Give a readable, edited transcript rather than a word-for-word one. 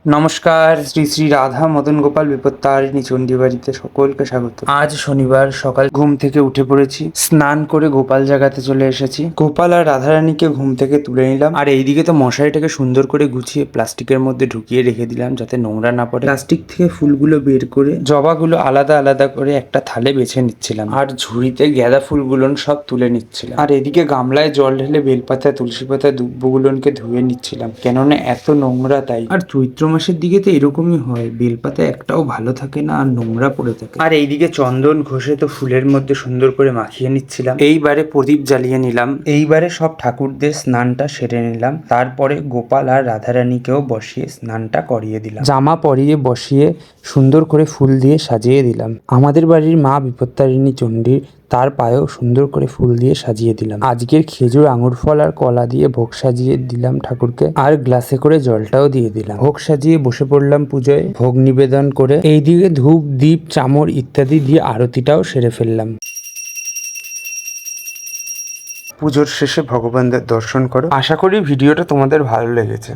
নমস্কার, শ্রী শ্রী রাধা মদন গোপাল বিপত্তারিণী চণ্ডী বাড়িতে সকলকে স্বাগত। আজ শনিবার সকাল ঘুম থেকে উঠে পড়েছি, স্নান করে গোপাল জাগাতে চলে এসেছি। গোপাল আর রাধারানীকে ঘুম থেকে তুলে নিলাম, আর এইদিকে তো মশারিটাকে সুন্দর করে গুছিয়ে প্লাস্টিকের মধ্যে ঢুকিয়ে রেখে দিলাম যাতে নোংরা না পড়ে। প্লাস্টিক থেকে ফুলগুলো বের করে জবাগুলো আলাদা আলাদা করে একটা থালে বেছে নিচ্ছিলাম, আর ঝুড়িতে গাঁদা ফুলগুলো সব তুলে নিচ্ছিলাম। আর এদিকে গামলায় জল ঢেলে বেলপাতা, তুলসী পাতা, দুব্বগুলোকে ধুয়ে নিচ্ছিলাম, কেননা এত নোংরা তাই। আর চৈত্র মাসের দিকে তো এরকমই হয়, বেলপাতা একটাও ভালো থাকে না আর নোংরা পড়ে থাকে। আর এইদিকে চন্দন ঘষে তো ফুলের মধ্যে সুন্দর করে মাখিয়ে নিচ্ছিলাম। এইবারে প্রদীপ জ্বালিয়ে নিলাম, এইবারে সব ঠাকুরদের স্নানটা সেরে নিলাম। তারপরে গোপাল আর রাধারানীকেও বসিয়ে স্নানটা করিয়ে দিলাম, জামা পরিয়ে বসিয়ে সুন্দর করে ফুল দিয়ে সাজিয়ে দিলাম। আমাদের বাড়ির মা বিপত্তারিণী চণ্ডীর, তার পায়েও সুন্দর করে ফুল দিয়ে সাজিয়ে দিলাম। আজকের খেজুর, আঙুর ফল আর কলা দিয়ে ভোগ সাজিয়ে দিলাম ঠাকুরকে, আর গ্লাসে করে জলটাও দিয়ে দিলাম। ভোগ সাজিয়ে বসে পড়লাম পুজোয়, ভোগ নিবেদন করে এইদিকে ধূপ, দীপ, চামর ইত্যাদি দিয়ে আরতিটাও সেরে ফেললাম। পুজোর শেষে ভগবানদের দর্শন করো। আশা করি ভিডিওটা তোমাদের ভালো লেগেছে।